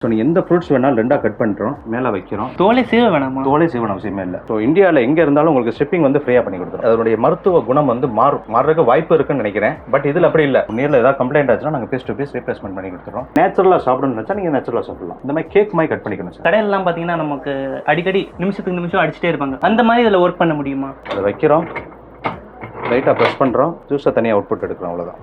So நீங்கள் எந்த fruits வேணாலும் ரெண்டாக கட் பண்ணுறோம், மேலே வைக்கிறோம். தோலை சீவ வேணாமா? தோலை சீவன அவசியமே இல்லை. ஸோ இந்தியாவில் எங்கே இருந்தாலும் உங்களுக்கு ஷிப்பிங் வந்து ஃப்ரீயாக பண்ணி கொடுத்துரும். அதனுடைய மருத்துவ குணம் வந்து மாறுறதுக்கு வாய்ப்பு இருக்குன்னு நினைக்கிறேன். பட் இதில் அப்படி இல்லை. நேரில் ஏதாவது கம்ப்ளைண்ட் ஆச்சுன்னா நாங்கள் பீஸ் டு பீஸ் ரீப்ளேஸ்மெண்ட் பண்ணி கொடுத்துறோம். நேச்சுரலாக சாப்பிடணும்னு நினச்சா நீங்கள் நேச்சுரலாக சாப்பிடலாம். இந்த மாதிரி கேக் மாதிரி கட் பண்ணிக்கணும் சார். கடையிலலாம் பார்த்தீங்கன்னா நமக்கு அடிக்கடி நிமிஷத்துக்கு நிமிஷம் அடிச்சுட்டே இருப்பாங்க. அந்த மாதிரி இதில் ஒர்க் பண்ண முடியுமா? அதை வைக்கிறோம், லைட்டாக ப்ரெஸ் பண்ணுறோம், ஜூஸை தனியாக அவுட்புட் எடுக்கிறோம், அவ்வளோதான்.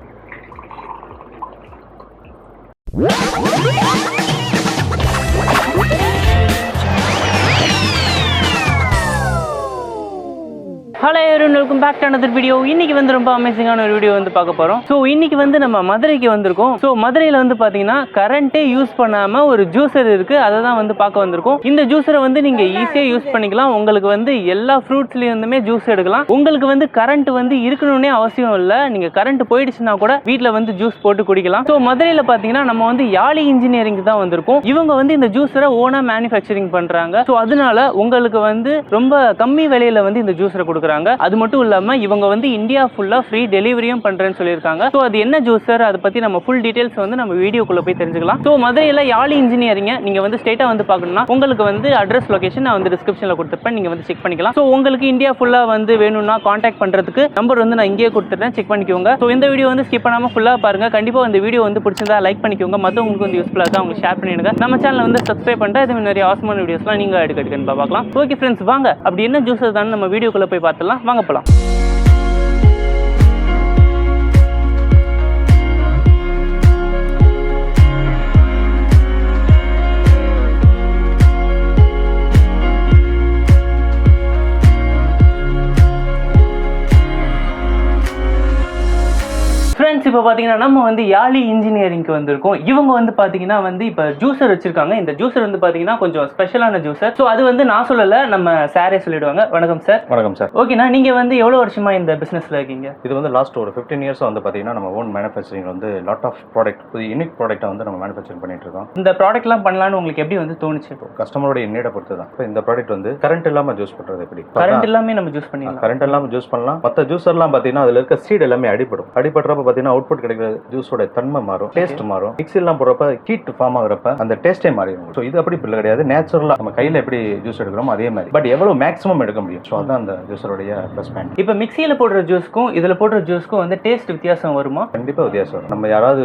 Hello everyone, welcome back to another video. இன்னைக்கு வந்து ரொம்ப அமேசிங்கான ஒரு வீடியோ வந்து பார்க்க போகிறோம். ஸோ இன்னைக்கு வந்து நம்ம மதுரைக்கு வந்திருக்கோம். ஸோ மதுரையில் வந்து பார்த்தீங்கன்னா கரண்ட்டே யூஸ் பண்ணாமல் ஒரு ஜூஸர் இருக்குது, அதை தான் வந்து பார்க்க வந்திருக்கோம். இந்த ஜூஸரை வந்து நீங்கள் ஈஸியாக யூஸ் பண்ணிக்கலாம். உங்களுக்கு வந்து எல்லா ஃப்ரூட்ஸ்லேருந்துமே ஜூஸ் எடுக்கலாம். உங்களுக்கு வந்து கரண்ட் வந்து இருக்கணும்னே அவசியம் இல்லை. நீங்கள் கரண்ட் போயிடுச்சுன்னா கூட வீட்டில் வந்து ஜூஸ் போட்டு குடிக்கலாம். ஸோ மதுரையில் பார்த்தீங்கன்னா நம்ம வந்து யாழி இன்ஜினியரிங் தான் வந்திருக்கோம். இவங்க வந்து இந்த ஜூஸரை ஓனாக மேனுஃபேக்சரிங் பண்ணுறாங்க. ஸோ அதனால உங்களுக்கு வந்து ரொம்ப கம்மி விலையில் வந்து இந்த ஜூஸரை கொடுக்குறாங்க. அது மட்டும் இல்லாம இவங்க வந்து இந்தியா ஃபுல்லா ஃப்ரீ டெலிவரியும் பண்றேன்னு சொல்லியிருக்காங்க. ஸோ அது என்ன ஜூஸர், அதை பத்தி நம்ம ஃபுல் டீடைல்ஸ் வந்து நம்ம வீடியோக்குள்ள போய் தெரிஞ்சுக்கலாம். ஸோ மதுரையில் யாழி இன்ஜினியரிங் நீங்க வந்து ஸ்ட்ரெயிட்டா வந்து பார்க்கணும்னா உங்களுக்கு வந்து அட்ரஸ் லொகேஷன் நான் வந்து டிஸ்கிரிப்ஷன்ல கொடுத்துருப்பேன், நீங்க வந்து செக் பண்ணிக்கலாம். ஸோ உங்களுக்கு இந்தியா ஃபுல்லா வந்து வேணும்னா கான்டாக்ட் பண்றதுக்கு நம்பர் வந்து நான் இங்கேயே கொடுத்துட்டேன், செக் பண்ணிக்கோங்க. ஸோ இந்த வீடியோ வந்து ஸ்கிப் பண்ணாம ஃபுல்லா பாருங்க. கண்டிப்பா இந்த வீடியோ வந்து பிடிச்சிருந்தா லைக் பண்ணிக்கோங்க, மற்றவங்களுக்கு வந்து யூஸ்ஃபுல்லா இருக்கா உங்களுக்கு ஷேர் பண்ணிடுங்க. நம்ம சேனல் வந்து சப்ஸ்கிரைப் பண்ணிட்டு இது மாதிரி நிறைய ஆசமான வீடியோஸ்லாம் நீங்க எடுக்கன்னு பார்க்கலாம். ஓகே ஃப்ரெண்ட்ஸ், வாங்க அப்படி என்ன ஜூஸர் தான் நம்ம வீடியோக்குள்ள போய் பார்த்துலாம். வாங்க போலாம். ஃப்ரெண்ட்ஸ், இப்போ பார்த்தீங்கன்னா நம்ம வந்து யாழி இன்ஜினியரிங்க்கு வந்திருக்கோம். இவங்க வந்து பார்த்தீங்கன்னா வந்து இப்போ ஜூஸர் வச்சிருக்காங்க. இந்த ஜூஸர் வந்து பார்த்தீங்கன்னா கொஞ்சம் ஸ்பெஷலான ஜூஸர். ஸோ அது வந்து நான் சொல்லலை, நம்ம சாரே சொல்லிடுவாங்க. வணக்கம் சார். வணக்கம் சார். ஓகேண்ணா, நீங்கள் வந்து எவ்வளோ வருஷமா இந்த பிஸ்னஸில் இருக்கீங்க? இது வந்து லாஸ்ட் ஒரு 15 இயர்ஸாக வந்து பார்த்தீங்கன்னா நம்ம ஓன் மேனுஃபேக்சரிங் வந்து லாட் ஆஃப் ப்ராடக்ட், புது யூனிக் ப்ராடக்ட்டை வந்து நம்ம மேனுஃபேக்சரிங் பண்ணிட்டு இருக்கோம். இந்த ப்ராடக்ட்லாம் பண்ணலான்னு உங்களுக்கு எப்படி வந்து தோணுச்சு? கஸ்டமரோட நீடை பொறுத்து தான். இப்போ இந்த ப்ராடக்ட் வந்து கரண்ட் இல்லாமல் ஜூஸ் பண்ணுறது எப்படி? கரண்ட் இல்லாமல் நம்ம ஜூஸ் பண்ணிக்கலாம். கரண்ட் இல்லாமல் ஜூஸ் பண்ணலாம். மற்ற ஜூஸர்லாம் பார்த்தீங்கன்னா அதில் இருக்க சீட் எல்லாமே அடிபடுறப்ப பார்த்தீங்கன்னா அவுட்புட் கிடைக்கிற ஜூஸோட தன்மை மாறும், டேஸ்ட் மாறும். மிக்ஸிலாம் போடுறப்ப ஹீட் ஃபார்ம் ஆகுறப்ப அந்த டேஸ்டே மாறிடும். ஸோ இது அப்படி இல்லை கிடையாது, நேச்சுரலா நம்ம கையில் எப்படி ஜூஸ் எடுக்கிறோம் அதே மாதிரி. பட் எவ்வளவு மேக்ஸிமம் எடுக்க முடியும், ஸோ அதுதான் அந்த ஜூஸருடைய ப்ளஸ் பாயிண்ட். இப்போ மிக்ஸியில் போடுற ஜூஸ்க்கும் இதில் போடுற ஜூஸ்க்கும் வந்து டேஸ்ட் வித்தியாசம் வருமா? கண்டிப்பாக வித்தியாசம் வரும். நம்ம யாராவது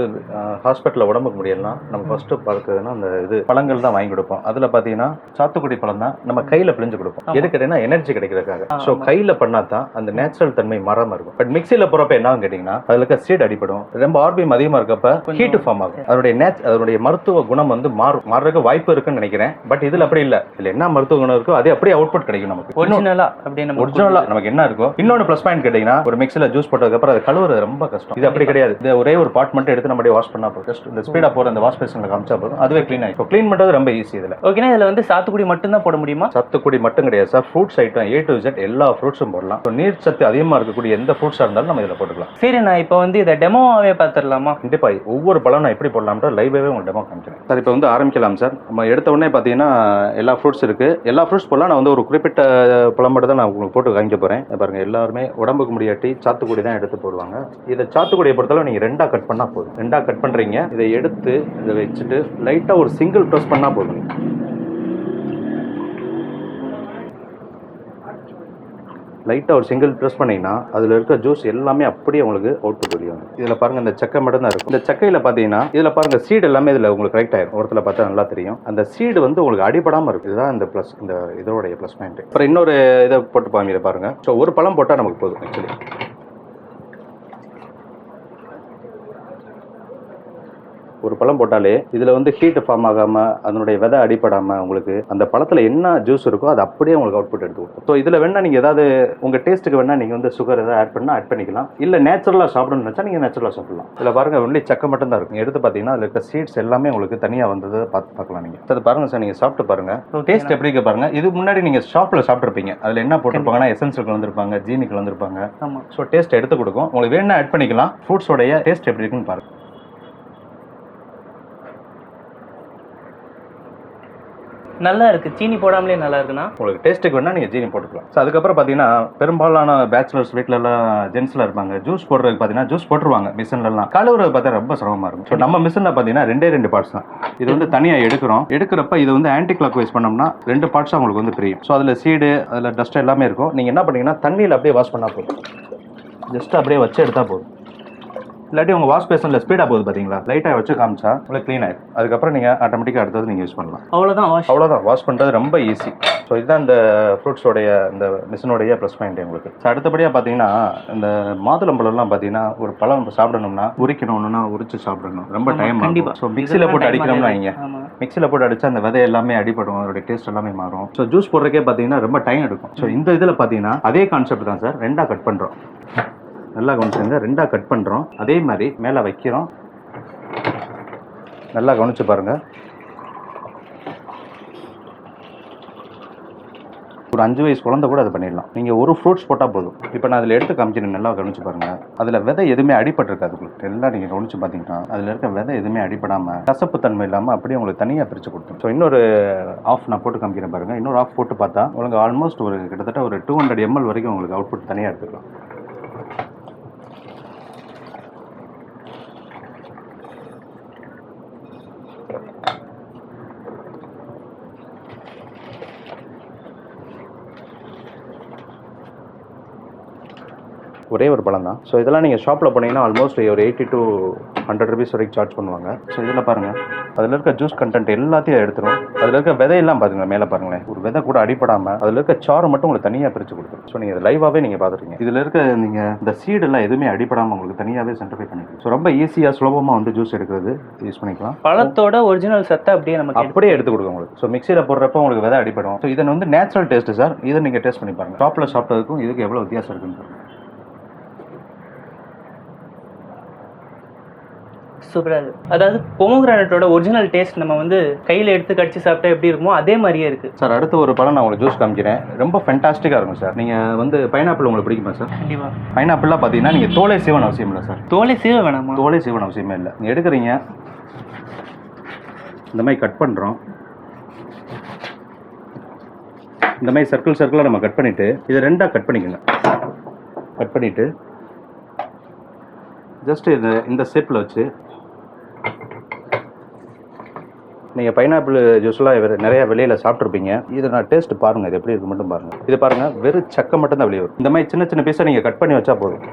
ஹாஸ்பிட்டலில் உடம்புக்கு முடியலாம், நம்ம ஃபர்ஸ்ட் பார்க்குறதுன்னா அந்த இது பழங்கள் தான் வாங்கி கொடுப்போம். அதில் பார்த்தீங்கன்னா சாத்துக்குடி பழம் தான் நம்ம கையில் பிழிஞ்சு கொடுப்போம். எது கேட்டீங்கன்னா எனர்ஜி கிடைக்கிறதுக்காக. ஸோ கையில் பண்ணா தான் அந்த நேச்சுரல் தன்மை மரமாக இருக்கும். பட் மிக்ஸியில் போகிறப்ப என்ன கேட்டிங்கன்னா அதில் இருக்க சீட் அடிப்படும், ரொம்ப ஆர்பிஎம் அதிகமாக இருக்கப்ப ஹீட் ஃபார்ம் ஆகும். அதனுடைய மருத்துவ குணம் வந்து மாறுறதுக்கு வாய்ப்பு இருக்குன்னு நினைக்கிறேன். பட் இதுல அப்படி இல்ல. இதுல என்ன மருத்துவ குணம் இருக்கோ அதே அப்படியே அவுட்புட் கிடைக்கும் நமக்கு. ஒரிஜினலா நமக்கு என்ன இருக்கோ. இன்னொன்று ப்ளஸ் பாயிண்ட் கேட்டீங்கன்னா ஒரு மிக்ஸில ஜூஸ் போட்டதுக்கு அப்புறம் அது கழுவுறது ரொம்ப கஷ்டம். இது அப்படி கிடையாது. இது ஒரே ஒரு பாட் மட்டும் எடுத்து நம்ம வாஷ் பண்ணா போதும். ஜஸ்ட் இந்த ஸ்பீடா போற அந்த வாஷ் பேஷன்ல காமிச்சா போதும், அதுவே க்ளீன் ஆயிடும். க்ளீன் பண்றது ரொம்ப ஈஸி. இதுல ஓகேனா இதுல வந்து சாத்துக்குடி மட்டும் தான் போட முடியுமா? சாத்துக்குடி மட்டும் கிடையாது sir, fruits item A to Z எல்லா ஃப்ரூட்ஸும் போடலாம். நீர் சத்து அதிகமா இருக்கக்கூடிய எந்த ஃப்ரூட்ஸா இருந்தாலும் நம்ம இதுல போட்டுக்கலாம். சரி, நான் இப்போ வந்து இதை டெமோவாவே பார்த்துடலாமா? கண்டிப்பா ஒவ்வொரு பழம் நான் எப்படி போடலாம்ன்ற லைவாவே உங்களுக்கு டெமோ காமிக்கிறேன் சார். இப்போ வந்து ஆரம்பிக்கலாம் சார். நம்ம எடுத்த உடனே பார்த்தீங்கன்னா எல்லா ஃப்ரூட்ஸ் இருக்கு, எல்லா ஃப்ரூட்ஸ் போடலாம். நான் வந்து ஒரு குறிப்பிட்ட பழம் மட்டும் தான் நான் உங்களுக்கு போட்டு காமிக்க போறேன். பாருங்க, எல்லாருமே உடம்புக்கு முடியாட்டி சாத்துக்குடி தான் எடுத்து போடுவாங்க. இதை சாத்துக்குடியை பொறுத்தளவு நீங்க ரெண்டா கட் பண்ணா போதும். ரெண்டா கட் பண்றீங்க, இதை எடுத்து இதை வச்சுட்டு லைட்டா ஒரு சிங்கிள் ப்ரெஸ் பண்ணா போதும். லைட்டாக ஒரு சிங்கிள் ப்ரெஸ் பண்ணிங்கன்னா அதில் இருக்க ஜூஸ் எல்லாமே அப்படியே உங்களுக்கு அவுட்புட் வெளியே வந்து. இதில் பாருங்கள், இந்த சக்கை மட்டும் தான் இருக்கும். இந்த சக்கையில் பார்த்தீங்கன்னா இதில் பாருங்கள் சீடு எல்லாமே இதில் உங்களுக்கு கரெக்ட் ஆயிரும். ஒருத்தில் பார்த்தா நல்லா தெரியும். அந்த சீடு வந்து உங்களுக்கு அடிபடாமல் இருக்குது. இதுதான் இந்த ப்ளஸ், இந்த இதோடைய ப்ளஸ் பாயிண்ட். அப்புறம் இன்னொரு இதை போட்டு பாருங்க பாருங்கள். ஸோ ஒரு பழம் போட்டால் நமக்கு போதும். ஆக்சுவலி ஒரு பழம் போட்டாலே இதில் வந்து ஹீட் ஃபார்ம் ஆகாமல் அதனுடைய விதை அடிப்படாமல் உங்களுக்கு அந்த பழத்தில் என்ன ஜூஸ் இருக்கோ அது அப்படியே உங்களுக்கு அவுட்புட் எடுத்து கொடுக்கும். ஸோ இதில் வேணால் நீங்கள் ஏதாவது உங்கள் டேஸ்ட்டுக்கு வேணால் நீங்கள் வந்து சுகர் எதாவது ஆட் பண்ணால் ஆட் பண்ணிக்கலாம். இல்லை நேச்சுரலாக சாப்பிடணும்னு நினச்சா நீங்கள் நேச்சுரலாக சாப்பிடலாம். இதில் பாருங்கள், ஒன்லி சக்கை மட்டும் தான் இருக்கும். எடுத்து பார்த்தீங்கன்னா அதில் இருக்க சீட்ஸ் எல்லாமே உங்களுக்கு தனியாக வந்ததை பார்க்கலாம். நீங்கள் அது பாருங்கள் சார், நீங்கள் சாப்பிட்டு பாருங்கள், டேஸ்ட் எப்படி இருக்க பாருங்கள். இது முன்னாடி நீங்கள் ஷாப்பில் சாப்பிட்ருப்பீங்க. அதில் என்ன போட்டிருப்பாங்கன்னா எசன்ஸுக்கு வந்திருப்பாங்க, ஜீனிக்கு வந்திருப்பாங்க. ஸோ டேஸ்ட் எடுத்து கொடுக்கும். உங்களுக்கு வேணால் ஆட் பண்ணிக்கலாம். ஃப்ரூட்ஸோடைய டேஸ்ட் எப்படி இருக்குன்னு பாருங்கள். நல்லா இருக்குது, சீனி போடாமலே நல்லா இருக்குண்ணா. உங்களுக்கு டேஸ்ட்டுக்கு வேணால் நீங்கள் ஜீனி போட்டுக்கலாம். ஸோ அதுக்கப்புறம் பார்த்தீங்கன்னா பெரும்பாலான பேச்சுலர்ஸ் வீட்டிலலாம் ஜென்ஸில் இருப்பாங்க, ஜூஸ் போடுறதுக்கு பார்த்தீங்கன்னா ஜூஸ் போட்டுருவாங்க மிஷின்லாம். கழுவுறது பார்த்தா ரொம்ப சிரமமாக இருக்கும். ஸோ நம்ம மிஷினில் பார்த்தீங்கன்னா 2 பார்ட்ஸ் தான். இது வந்து தனியாக எடுக்கிறப்ப இது வந்து ஆன்டி கிளாக் வைஸ் பண்ணோம்னா 2 பார்ட்ஸாக உங்களுக்கு வந்து பிரியும். ஸோ அதில் சீடு, அதில் டஸ்ட் எல்லாமே இருக்கும். நீங்கள் என்ன பண்ணீங்கன்னா தண்ணியில் அப்படியே வாஷ் பண்ணால் போதும். ஜஸ்ட் அப்படியே வச்சு எடுத்தால் போதும். இல்லாட்டி உங்கள் வாஷ் பேஷனில் ஸ்பீடாக போகுது பார்த்தீங்களா, லைட்டாக வச்சு காமிச்சா உங்களுக்கு க்ளீன் ஆகிடும். அதுக்கப்புறம் நீங்கள் ஆட்டோமேட்டிக்காக அடுத்தது நீங்கள் யூஸ் பண்ணலாம். அவ்வளோதான் வாஷ் பண்ணுறது ரொம்ப ஈஸி. ஸோ இதுதான் இந்த ஃப்ரூட்ஸோடைய இந்த மிஷினோடைய ப்ளஸ் பாயிண்ட் உங்களுக்கு. ஸோ அடுத்தபடியாக பார்த்தீங்கன்னா இந்த மாதுளம்பழம்லாம் பார்த்தீங்கன்னா ஒரு பழம் சாப்பிடணும்னா உரிக்கணும்னா உரிச்சு சாப்பிடணும், ரொம்ப டைம் ஆகும். ஸோ மிக்சியில் போட்டு அடிக்கணும்னா வைங்க, மிக்சியில் போட்டு அடித்தா அந்த விதை எல்லாமே அடிப்படும், அதோடைய டேஸ்ட் எல்லாமே மாறும். ஸோ ஜூஸ் போடுறதுக்கே பார்த்தீங்கன்னா ரொம்ப டைம் எடுக்கும். ஸோ இந்த இதில் பார்த்தீங்கன்னா அதே கான்செப்ட் தான் சார். 2ஆக கட் பண்ணுறோம், நல்லா கவனிச்சுங்க. 2ஆக கட் பண்ணுறோம், அதே மாதிரி மேலே வைக்கிறோம். நல்லா கவனிச்சு பாருங்கள். ஒரு 5 வயசு குழந்தை கூட அதை பண்ணிடலாம். நீங்கள் ஒரு ஃப்ரூட்ஸ் போட்டால் போதும். இப்போ நான் அதில் எடுத்து காமிச்சிருக்கேன், நல்லா கவனிச்சு பாருங்கள். அதில் விதை எதுவுமே அடிபட்டிருக்காது. உங்களுக்கு எல்லாம் நீங்கள் கவனிச்சு பார்த்தீங்கன்னா அதில் இருக்க விதை எதுவுமே அடிப்படாமல் கசப்பு தன்மை இல்லாமல் அப்படியே உங்களுக்கு தனியாக பிரித்து கொடுத்தோம். ஸோ இன்னொரு ஆஃப் நான் போட்டு காமிக்கிறேன் பாருங்கள். இன்னொரு ஆஃப் போட்டு பார்த்தா உங்களுக்கு ஆல்மோஸ்ட் ஒரு கிட்டத்தட்ட ஒரு 200 ml வரைக்கும் உங்களுக்கு அவுட்புட் தனியாக எடுத்துக்கலாம். ஒரே ஒரு பழம் தான். ஸோ இதெல்லாம் நீங்கள் ஷாப்பில் போனீங்கன்னா ஆல்மோஸ்ட் ஒரு 80 to 100 rupees வரைக்கும் சார்ஜ் பண்ணுவாங்க. ஸோ இதில் பாருங்கள், அதில் இருக்க ஜூஸ் கண்டென்ட் எல்லாத்தையும் எடுத்துரும். அதில் இருக்க விதையெல்லாம் பாருங்கள், மேலே பாருங்களேன், ஒரு விதை கூட அடிப்படாமல் அதில் இருக்க சாறு மட்டும் உங்களுக்கு தனியாக பிரித்து கொடுத்துரும். ஸோ நீங்கள் லைவாகவே நீங்கள் பார்த்துருக்கீங்க. இதில் இருக்க நீங்கள் இந்த சீடெல்லாம் எதுவுமே அடிப்படாமல் உங்களுக்கு தனியாகவே சென்ட்ரிஃபை பண்ணிக்கலாம். ஸோ ரொம்ப ஈஸியாக சுலபமாக வந்து ஜூஸ் எடுக்கிறது யூஸ் பண்ணிக்கலாம். பழத்தோட ஒரிஜினல் சத்தை அப்படியே நமக்கு அப்படியே எடுத்து கொடுக்கும் உங்களுக்கு. ஸோ மிக்சியில் போடுறப்போ உங்களுக்கு விதை அடிப்படும். ஸோ இதை வந்து நேச்சுரல் டேஸ்ட்டு சார். இதை நீங்கள் டேஸ்ட் பண்ணி பாருங்கள். ஷாப்பில் சாப்பிட்டதுக்கும் இதுக்கு எவ்வளோ வித்தியாசம் இருக்குன்னு பாருங்கள். சூப்பராக இருக்குது. அதாவது பொமோகிரானட்டோட ஒரிஜினல் டேஸ்ட் நம்ம வந்து கையில் எடுத்து கடிச்சு சாப்பிட்டா எப்படி இருக்குமோ அதே மாதிரியே இருக்குது சார். அடுத்து ஒரு பழம் நான் உங்களுக்கு ஜூஸ் காமிக்கிறேன், ரொம்ப ஃபென்டாஸ்டிக்காக இருக்கும் சார். நீங்கள் வந்து பைனாப்பிள் உங்களுக்கு பிடிக்குமா சார்? கண்டிப்பாக. பைனாப்பிள்லாம் பார்த்தீங்கன்னா நீங்கள் தோலை சீவன அவசியம் இல்லை சார். தோலை சீவ வேணாமா? தோலை சீவன அவசியமே இல்லை. நீங்கள் எடுக்கிறீங்க, இந்த மாதிரி கட் பண்ணுறோம். இந்த மாதிரி சர்க்கிளாக நம்ம கட் பண்ணிவிட்டு இதை 2ஆக கட் பண்ணிக்கோங்க. கட் பண்ணிவிட்டு ஜஸ்ட்டு இந்த ஷேப்பில் வச்சு நீங்கள் பைனாப்பிள் ஜூஸ்லாம் நிறையா வெளியில் சாப்பிட்ருப்பீங்க. இதை நான் டேஸ்ட் பாருங்கள், இது எப்படி இருக்கு மட்டும் பாருங்கள். இது பாருங்கள், வெறும் சக்கை மட்டும்தான் வெளியே வரும். இந்த மாதிரி சின்ன சின்ன பீஸை நீங்கள் கட் பண்ணி வச்சா போதும்.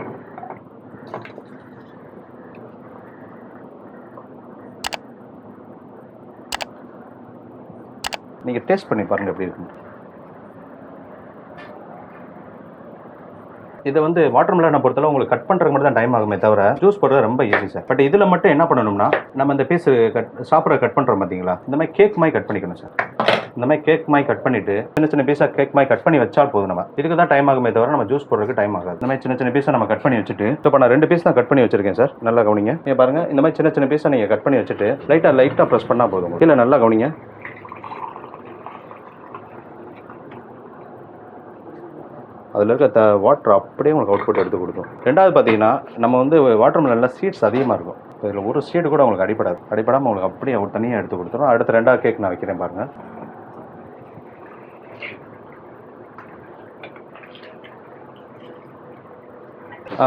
நீங்கள் டேஸ்ட் பண்ணி பாருங்கள் எப்படி இருக்கு. இதை வந்து வாட்டர்மெலனை பொறுத்தளவு உங்களுக்கு கட் பண்ணுறதுக்கு மட்டும் தான் டைம் ஆகுமே தவிர ஜூஸ் போடுறது ரொம்ப ஈஸி சார். பட் இதில் மட்டும் என்ன பண்ணணும்னா நம்ம இந்த பீஸ் சாப்பிட்ற கட் பண்ணுறோம் பார்த்தீங்களா, இந்த மாதிரி கேக் மாதிரி கட் பண்ணிக்கணும் சார். இந்த மாதிரி கேக் மாதிரி கட் பண்ணிவிட்டு சின்ன சின்ன பீஸாக கேக் மாதிரி கட் பண்ணி வச்சால் போதும். நம்ம இதுக்கு தான் டைம் ஆகுமே தவிர நம்ம ஜூஸ் போடுறதுக்கு டைம் ஆகாது. இந்த மாதிரி சின்ன சின்ன பீஸை நம்ம கட் பண்ணி வச்சுட்டு, இப்போ நான் 2 பீஸ் தான் கட் பண்ணி வச்சிருக்கேன் சார். நல்லா கவனிங்க. நீங்கள் பாருங்கள், இந்த மாதிரி சின்ன சின்ன பீஸை நீங்கள் கட் பண்ணி வச்சுட்டு லைட்டாக ப்ரெஸ் பண்ணால் போதும். இல்லை நல்லா கவனிங்க. அதில் இருக்க வாட்டர் அப்படியே உங்களுக்கு அவுட்புட் எடுத்து கொடுக்கும். ரெண்டாவது பார்த்தீங்கன்னா நம்ம வந்து வாட்டர்மெலனில் சீட்ஸ் அதிகமாக இருக்கும். இதில் ஒரு சீடு கூட உங்களுக்கு அடிப்படாமல் உங்களுக்கு அப்படியே தனியாக எடுத்து கொடுத்துரும். அடுத்த 2வது கேக் நான் வைக்கிறேன் பாருங்கள்.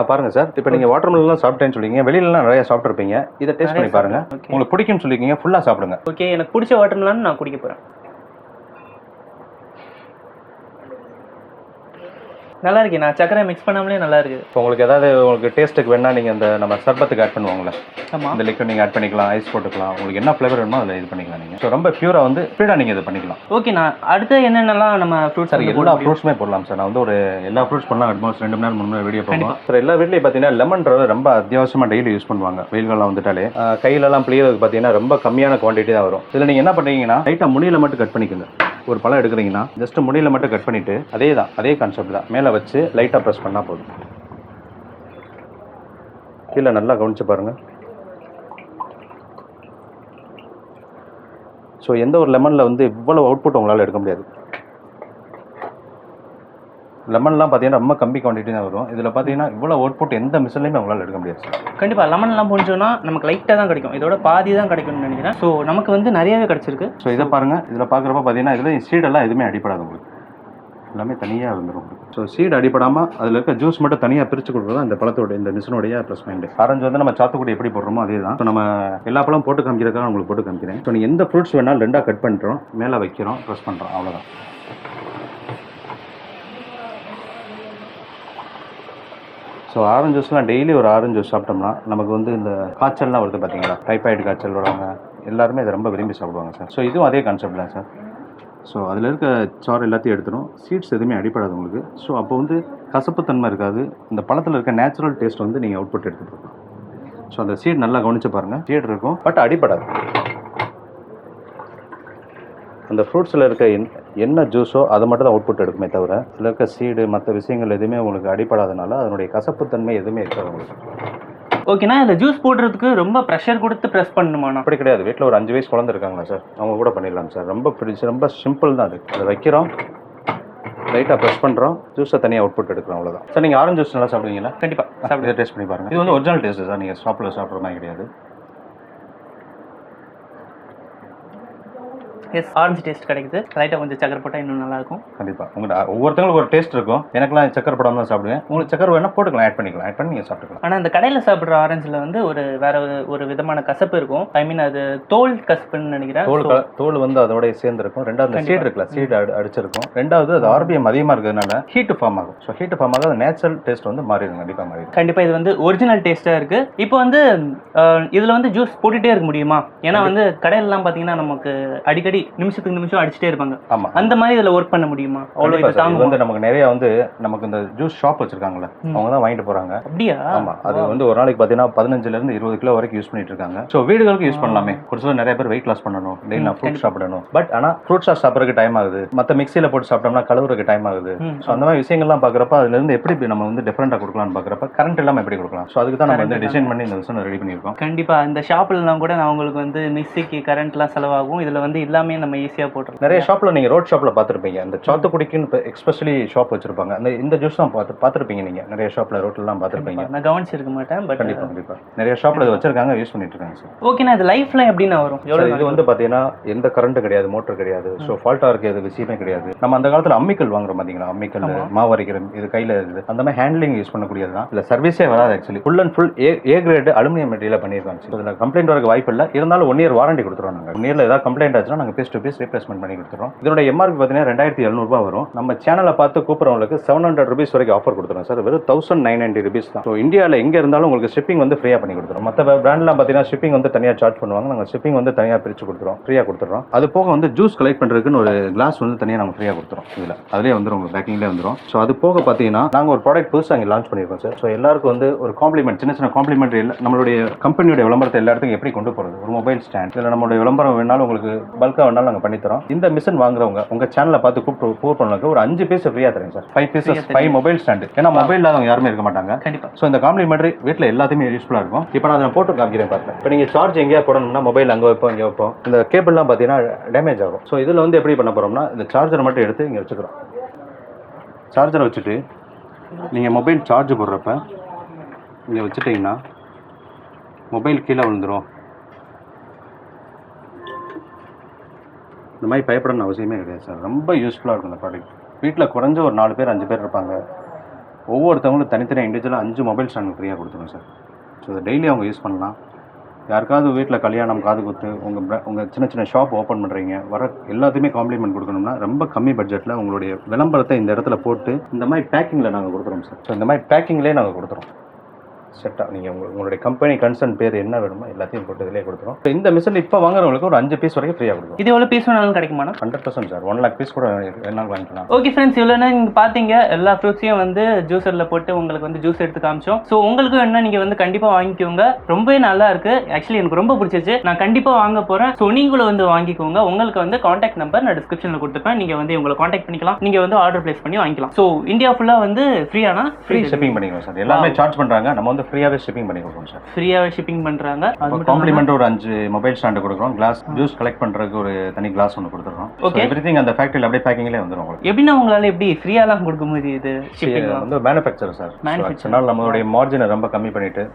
பாருங்கள் சார், இப்போ நீங்கள் வாட்டர்மெலன்லாம் சாப்பிட்டேன்னு சொல்லிங்க, வெளியிலலாம் நிறைய சாப்பிட்ருப்பீங்க. இதை டேஸ்ட் பண்ணி பாருங்கள், உங்களுக்கு பிடிக்கும்னு சொல்லிக்கிங்க, ஃபுல்லாக சாப்பிடுங்க. ஓகே, எனக்கு பிடிச்ச வாட்டர்மெலன் நான் குடிக்க போகிறேன். நல்லா இருக்கு. நான் சக்கரை மிக்ஸ் பண்ணாமலே நல்லா இருக்குது. இப்போ உங்களுக்கு ஏதாவது உங்களுக்கு டேஸ்ட்டுக்கு வேணால் நீங்கள் இந்த நம்ம சர்பத்துக்கு ஆட் பண்ணுவாங்களே, ஆமாம், இந்த லிக்விட் நீங்கள் ஆட் பண்ணிக்கலாம், ஐஸ் போட்டுக்கலாம். உங்களுக்கு என்ன ஃப்ளேவர் வேணுமோ அதில் இது பண்ணிக்கலாம். நீங்கள் ஸோ ரொம்ப பியூராக வந்து ஸ்பீடாக நீங்கள் இது பண்ணிக்கலாம். ஓகே, நான் அடுத்து என்னென்னலாம் நம்ம ஃப்ரூட்ஸ் சார் எல்லா ஃப்ரூட்ஸுமே போடலாம் சார். நான் வந்து ஒரு எல்லா ஃப்ரூட்ஸ் பண்ணலாம். ஆல்மோஸ்ட் 2 மணி நேரம் 3 மணி நேரம் வீடியோ போடலாம் சார். எல்லா வீட்லேயும் பார்த்தீங்கன்னா லெமன்றது ரொம்ப அத்தியாவசியமாக டெய்லி யூஸ் பண்ணுவாங்க. வெயில்கள்லாம் வந்துட்டாலே கையிலலாம் பிளியறதுக்கு பார்த்தீங்கன்னா ரொம்ப கம்மியான குவான்டிட்டி தான் வரும். இதில் நீங்கள் என்ன பண்ணுறீங்கன்னா லைட்டாக முனியில் மட்டும் கட் பண்ணிக்கோங்க. ஒரு பழம் எடுக்கிறீங்கன்னா ஜஸ்ட் முடியில் மட்டும் கட் பண்ணிவிட்டு அதே கான்செப்ட் தான் மேலே வச்சு லைட்டாக ப்ரெஸ் பண்ணால் போதும். கீழே நல்லா கவனிச்சு பாருங்கள். ஸோ எந்த ஒரு லெமனில் வந்து இவ்வளோ அவுட்புட் உங்களால் எடுக்க முடியாது. லெமன்லாம் பார்த்தீங்கன்னா ரொம்ப கம்மி குவான்டிட்டி தான் வரும். இதில் பார்த்தீங்கன்னா இவ்வளோ அவுட்புட் எந்த மிஷின்லையுமே உங்களால் எடுக்க முடியாது சார். கண்டிப்பாக லெமன்லாம் போனோம்னா நமக்கு லைட்டாக தான் கிடைக்கும், இதோட பாதி தான் கிடைக்கும்னு நினைக்கிறேன். ஸோ நமக்கு வந்து நிறையவே கிடச்சிருக்கு. ஸோ இதை பாருங்கள், இதில் பார்க்குறப்ப பார்த்தீங்கன்னா இதில் சீடெல்லாம் எதுவுமே அடிப்படாது உங்களுக்கு, எல்லாமே தனியாக வந்துடும். ஸோ சீடு அடிப்படாமல் அதில் இருக்க ஜூஸ் மட்டும் தனியாக பிரித்து கொடுக்குறது இந்த பழத்தோட இந்த மிஷினுடைய ப்ளஸ் பாயிண்ட். ஆரஞ்சு வந்து நம்ம சாத்துக்குடி எப்படி போடுறோமோ அதே தான். ஸோ நம்ம எல்லா பழம் போட்டு காமிக்கிறதுக்காக உங்களுக்கு போட்டு காமிக்கிறேன். ஸோ நீங்கள் எந்த ஃப்ரூட்ஸ் வேணாலும் 2ஆக கட் பண்ணுறோம், மேலே வைக்கிறோம், ப்ரெஸ் பண்ணுறோம், அவ்வளோதான். ஸோ ஆரஞ்சு ஜூஸ்லாம் டெய்லி ஒரு ஆரஞ்சு ஜூஸ் சாப்பிட்டோம்னா நமக்கு வந்து இந்த காய்ச்சல்லாம் வருது பார்த்தீங்களா, டைஃபாய்டு காய்ச்சல் வரவங்க எல்லாருமே இதை ரொம்ப விரும்பி சாப்பிடுவாங்க சார். ஸோ இதுவும் அதே கான்செப்ட் தான் சார். ஸோ அதில் இருக்க சாறு எல்லாத்தையும் எடுத்துடும், சீட்ஸ் எதுவுமே அடிப்படாது உங்களுக்கு. ஸோ அப்போ வந்து கசப்புத்தன்மை இருக்காது, இந்த பழத்தில் இருக்க நேச்சுரல் டேஸ்ட் வந்து நீங்கள் அவுட்புட் எடுத்துகிட்டு இருக்கோம். ஸோ அந்த சீட் நல்லா கவனித்து பாருங்கள், சீட் இருக்கும் பட் அடிப்படாது. அந்த ஃப்ரூட்ஸில் இருக்க என்ன ஜூஸோ அதை மட்டும் தான் அவுட்புட் எடுக்குமே தவிர அதில் இருக்க சீடு மற்ற விஷயங்கள் எதுவுமே உங்களுக்கு அடிப்படாதனால அதனுடைய கசப்புத்தன்மை எதுவுமே இருக்காது உங்களுக்கு. ஓகேண்ணா, இதில் ஜூஸ் போடுறதுக்கு ரொம்ப ப்ரெஷர் கொடுத்து ப்ரெஸ் பண்ணணுமாண்ணா? அப்படி கிடையாது. வீட்டில் ஒரு 5 வயசு குழந்தை இருக்காங்களா சார், அவங்க கூட பண்ணிடலாம் சார். ரொம்ப சிம்பிள் தான் அது. அதை வைக்கிறோம், லைட்டாக ப்ரெஸ் பண்ணுறோம், ஜூஸை தனியாக அவுட்புட் எடுக்கிறோம், அவ்வளோதான் சார். நீங்கள் ஆரஞ்சு ஜூஸ் நல்லா சாப்பிடுவீங்களா? கண்டிப்பாக சாப்பிட்டு டேஸ்ட் பண்ணி பாருங்கள். இது வந்து ஒரிஜினல் டேஸ்ட்டு சார், நீங்கள் ஷாப்பில் சாப்பிட்ற மாதிரி கிடையாது. எஸ், ஆரஞ்சு டேஸ்ட் கிடைக்குது. லைட்டாக கொஞ்சம் சக்கரை போட்டால் இன்னும் நல்லாயிருக்கும். கண்டிப்பாக உங்களுக்கு ஒவ்வொருத்தங்களுக்கு ஒரு டேஸ்ட் இருக்கும். எனக்குலாம் சக்கரை போடாமல் தான் சாப்பிடுவேன். உங்களுக்கு சக்கரை வேணால் போட்டுக்கலாம், ஆட் பண்ணி நீங்கள் சாப்பிட்டுக்கலாம். ஆனால் இந்த கடையில் சாப்பிட்ற ஆரஞ்சில் வந்து ஒரு விதமான கசப்பு இருக்கும். ஐ மீன் அது தோல் கசப்புன்னு நினைக்கிறேன். தோல் வந்து அதோட சேர்ந்துருக்கும். ரெண்டாவது அந்த சீடு இருக்குல்ல, சீடு அடிச்சிருக்கும். ரெண்டாவது அது ஆர்பிஎம் அதிகமாக இருக்கிறதுனால ஹீட் ஃபார்ம் ஆகும். ஸோ ஹீட் ஃபார்ம் ஆக அது நேச்சுரல் டேஸ்ட் வந்து மாறிடும், கண்டிப்பாக மாறிடும். கண்டிப்பாக இது வந்து ஒரிஜினல் டேஸ்ட்டாக இருக்குது. இப்போ வந்து இதில் வந்து ஜூஸ் போட்டுகிட்டே இருக்க முடியுமா? ஏன்னா வந்து கடையிலலாம் பார்த்தீங்கன்னா நமக்கு அடிக்கடி நிமிஷத்துக்கு நிமிஷம் அடிச்சுட்டே இருப்பாங்க. ஆமா, அந்த மாதிரி இதுல ஒர்க் பண்ண முடியுமா? அவ்வளோ இது தாங்க வந்து நமக்கு நிறைய வந்து நமக்கு இந்த ஜூஸ் ஷாப் வச்சிருக்காங்கல்ல, அவங்க தான் வாங்கிட்டு போறாங்க. அப்படியா? ஆமா, அது வந்து ஒரு நாளைக்கு பார்த்தீங்கன்னா 15 இருந்து 20 கிலோ வரைக்கும் யூஸ் பண்ணிட்டு இருக்காங்க. ஸோ வீடுகளுக்கு யூஸ் பண்ணலாமே. ஒரு சில நிறைய பேர் வெயிட் லாஸ் பண்ணணும், டெய்லி நான் ஃப்ரூட் சாப்பிடணும், பட் ஆனால் ஃப்ரூட் சாஸ் சாப்பிட்றதுக்கு டைம் ஆகுது, மற்ற மிக்சியில் போட்டு சாப்பிட்டோம்னா கழுவுறதுக்கு டைம் ஆகுது. ஸோ அந்த மாதிரி விஷயங்கள்லாம் பார்க்குறப்ப அதுல இருந்து எப்படி நம்ம வந்து டிஃப்ரெண்டாக கொடுக்கலாம்னு பார்க்குறப்ப கரண்ட் இல்லாமல் எப்படி கொடுக்கலாம். ஸோ அதுக்கு தான் நம்ம வந்து டிசைன் பண்ணி இந்த விஷயம் ரெடி பண்ணியிருக்கோம். கண்டிப்பா இந்த ஷாப்லாம் கூட நான் உங்களுக்கு வந்து மிக்சிக்கு கரண்ட்லாம் செலவாகும், இதுல வந்து எல்லாமே நம்ம ஈஸியாக போட்டுருக்கோம். நிறைய ஷாப்பில் நீங்கள் ரோட் ஷாப்பில் பார்த்துருப்பீங்க, இந்த சாத்துக்குடிக்குன்னு எக்ஸ்பெஷலி ஷாப் வச்சிருப்பாங்க. இந்த ஜூஸ் தான் பார்த்துருப்பீங்க நீங்கள் நிறைய ஷாப்பில் ரோட்லாம் பார்த்துருப்பீங்க. நான் கவனிச்சிருக்க மாட்டேன், பட் கண்டிப்பாக நிறைய ஷாப்பில் இது வச்சிருக்காங்க, யூஸ் பண்ணிட்டு இருக்காங்க சார். ஓகேண்ணா, இது லைஃப்லாம் எப்படின்னா வரும்? இது வந்து பார்த்தீங்கன்னா எந்த கரண்ட் கிடையாது, மோட்டர் கிடையாது. ஸோ ஃபால்ட்டாக இருக்க விஷயமே கிடையாது. நம்ம அந்த காலத்தில் அம்மிக்கல் வாங்குறோம் பார்த்தீங்களா, அம்மிக்கல் மாவு அரைக்கிற இது கையில் இருக்குது, அந்த மாதிரி ஹேண்ட்லிங் யூஸ் பண்ணக்கூடியது தான். இல்லை சர்வீஸே வராது actually. Full and full A grade aluminium material பண்ணியிருக்காங்க. இதில் கம்ப்ளைண்ட் வரக்கு வாய்ப்பு இல்லை. இருந்தாலும் 1 இயர் வாரண்டி கொடுத்துருவோம். நாங்கள் 1 இயரில் ஏதாவது கம்ப்ளைண்ட் ஆச்சுன்னா நாங்கள் பீஸ் டு பீஸ் ரீப்ளேஸ்மெண்ட் பண்ணி கொடுத்துருவோம். இதோட எம்ஆர்பி பார்த்தீங்கன்னா 2700 ரூபாய் வரும். நம்ம சேனலை பார்த்து கூப்பிட்றவங்களுக்கு 700 rupees வரைக்கும் ஆஃபர் கொடுத்துருவோம் சார். வெறும் 1990 rupees தான். ஸோ இந்தியாவில் எங்கே இருந்தாலும் உங்களுக்கு ஷிப்பிங் வந்து ஃப்ரீயாக பண்ணி கொடுத்துரும். மற்ற பிராண்ட்லாம் பார்த்தீங்கன்னா ஷிப்பிங் வந்து தனியாக சார்ஜ் பண்ணுவாங்க, நாங்கள் ஷிப்பிங் வந்து தனியாக பிரித்து கொடுத்துருவோம், ஃப்ரீயாக கொடுத்துறோம். அது போக வந்து ஜூஸ் கலெக்ட் பண்ணுறதுக்குன்னு ஒரு கிளாஸ் வந்து தனியாக நாங்கள் ஃப்ரீயாக கொடுத்துறோம். இதில் அதிலே வந்துடும், உங்களுக்கு பேக்கிங்லேயே வந்துடும். ஸோ அது போக பார்த்தீங்கன்னா நாங்கள் ஒரு ப்ராடக்ட் புதுசாக இங்கே லான்ச் பண்ணியிருக்கோம் சார். ஸோ எல்லாருக்கும் வந்து ஒரு காம்ப்ளிமெண்ட், சின்ன காம்ப்ளிமெண்ட் நம்மளுடைய கம்பெனியோட விளம்பரத்தை எல்லா இடத்துக்கும் எப்படி கொண்டு போகிறது, ஒரு மொபைல் ஸ்டாண்ட், இதில் நம்மளுடைய விளம்பரம் வேணாலும் உங்களுக்கு பல்காக வேணாலும் நாங்கள் பண்ணித்தரோம். இந்த மிஷின் வாங்குறவங்க உங்கள் சேனலை பார்த்து கூப்பிட்டு ஒரு 5 பீஸ் ஃப்ரீயாக தரேன் சார். 5 pieces 5 mobile stand. ஏன்னா மொபைல் இல்லாதவங்க யாருமே இருக்க மாட்டாங்க. கண்டிப்பாக. ஸோ இந்த காம்ப்ளிமெண்ட்ரி வீட்டில் எல்லாத்தையுமே யூஸ்ஃபுல்லாக இருக்கும். இப்போ நான் அதை போட்டு காமிக்கிறேன் பாருங்க. இப்போ நீங்கள் சார்ஜ் எங்கேயா போடணும்னா மொபைல் அங்கே வைப்போம், இங்கே வைப்போம். இந்த கேபிள்லாம் பார்த்தீங்கன்னா டேமேஜ் ஆகும். ஸோ இதில் வந்து எப்படி பண்ண போகிறோம்னா இந்த சார்ஜரை மட்டும் எடுத்து இங்கே வச்சுக்கிறோம். சார்ஜரை வச்சுட்டு நீங்கள் மொபைல் சார்ஜ் போடுறப்ப இங்கே வச்சுட்டிங்கன்னா மொபைல் கீழே விழுந்துடும். இந்த மாதிரி பயப்படணும் அவசியமே கிடையாது சார். ரொம்ப யூஸ்ஃபுல்லாக இருக்கும் இந்த ப்ராடக்ட். வீட்டில் குறைஞ்ச ஒரு 4 பேர் 5 பேர் இருப்பாங்க. ஒவ்வொருத்தவங்களும் தனித்தனியாக இண்டிவிஜுவலாக 5 மொபைல் ஸ்டாண்ட் ஃப்ரீயாக கொடுத்துருவோம் சார். ஸோ இதை டெய்லி அவங்க யூஸ் பண்ணலாம். யாருக்காவது வீட்டில் கல்யாணம், காது குத்து, உங்கள் சின்ன ஷாப் ஓப்பன் பண்ணுறீங்க, வர எல்லாத்தையுமே காம்ப்ளிமெண்ட் கொடுக்கணும்னா ரொம்ப கம்மி பட்ஜெட்டில் உங்களுடைய விளம்பரத்தை இந்த இடத்துல போட்டு இந்த மாதிரி பேக்கிங்கில் நாங்கள் கொடுத்துறோம் சார். ஸோ இந்த மாதிரி பேக்கிங்லேயே நாங்கள் கொடுத்துறோம். செட்டாக நீங்கள் உங்களுடைய கம்பெனி கன்சர்ன் பேர் என்ன வேணுமோ எல்லாத்தையும் போட்டு இதிலே கொடுத்துரும். இந்த மிஷின் இப்போ வாங்குறவங்களுக்கு ஒரு 5 பீஸ் வரைக்கும் ஃப்ரீயாக கொடுக்கும். இது எவ்வளோ பீஸ் வேணாலும் கிடைக்குமா? 100% சார். 1 lakh பீஸ் கூட வேணாலும் வாங்கிக்கலாம். ஓகே ஃப்ரெண்ட்ஸ், இவ்வளோ நீங்கள் பார்த்தீங்க எல்லா ஃப்ரூட்ஸையும் வந்து ஜூஸரில் போட்டு உங்களுக்கு வந்து ஜூஸ் எடுத்து காமிச்சோம். ஸோ உங்களுக்கு என்ன நீங்கள் வந்து கண்டிப்பாக வாங்கிக்கோங்க. ரொம்பவே நல்லா இருக்கு. ஆக்சுவலி எனக்கு ரொம்ப பிடிச்சிச்சு. நான் கண்டிப்பாக வாங்க போகிறேன். ஸோ நீங்களும் வந்து வாங்கிக்கோங்க. உங்களுக்கு வந்து காண்டாக்ட் நம்பர் நான் டிஸ்கிரிப்ஷனில் கொடுத்துருப்பேன். நீங்கள் வந்து உங்களை காண்டாக்ட் பண்ணிக்கலாம். நீங்கள் வந்து ஆர்டர் பிளேஸ் பண்ணி வாங்கிக்கலாம். ஸோ இந்தியா ஃபுல்லாக வந்து ஃப்ரீயானா ஃப்ரீ ஷிப்பிங் பண்ணிக்கலாம் சார். எல்லாமே சார்ஜ் பண்ணுறாங்க. நம்ம வந்து வந்து ஃப்ரீயாவே ஷிப்பிங் பண்ணி கொடுப்போம் சார். ஃப்ரீயாவே ஷிப்பிங் பண்றாங்க. அது மட்டும் காம்ப்ளிமெண்ட் ஒரு 5 மொபைல் ஸ்டாண்ட் கொடுக்குறோம். கிளாஸ் ஜூஸ் கலெக்ட் பண்றதுக்கு ஒரு தனி கிளாஸ் ஒன்று கொடுத்துறோம். ஓகே, எவ்ரிதிங் அந்த ஃபேக்டரியில அப்படியே பேக்கிங்லேயே வந்துடும் உங்களுக்கு. எப்படின்னா உங்களால எப்படி ஃப்ரீயாலாம் கொடுக்க முடியுது? ஷிப்பிங் வந்து மேனுஃபேக்சர் சார். அதனால நம்மளுடைய மார்ஜினை ரொம்ப கம்மி பண்ணிட்டு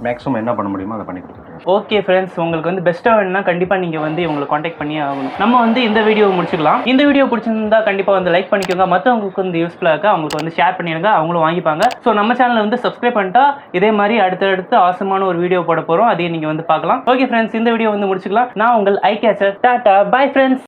மேக்ஸிமம் என்ன பண்ண முடியுமோ அதை பண்ணி கொடுத்துருக்கோம். ஓகே ஃப்ரெண்ட்ஸ், உங்களுக்கு வந்து பெஸ்ட்டாக வேணும்னா கண்டிப்பா நீங்க வந்து இவங்களை காண்டாக்ட் பண்ணியே ஆகணும். நம்ம வந்து இந்த வீடியோ முடிச்சுக்கலாம். இந்த வீடியோ பிடிச்சிருந்தா கண்டிப்பா வந்து லைக் பண்ணிக்கோங்க. மற்றவங்களுக்கு வந்து யூஸ்ஃபுல்லாக இருக்கா அவங்களுக்கு வந்து ஷேர் பண்ணிடுங்க, அவங்களும் வாங்கிப்பாங்க. ஸோ நம்ம சேனலை வந்து சப்ஸ்கிரைப் பண்ணிட்டா இதே மாதிரி அடுத்தடுத்து ஆசமான ஒரு வீடியோ போட போறோம், அதையும் நீங்க வந்து பார்க்கலாம். ஓகே ஃப்ரெண்ட்ஸ், இந்த வீடியோ வந்து முடிச்சுக்கலாம். நான் உங்கள் ஐ கேச்சர். Tata, bye friends.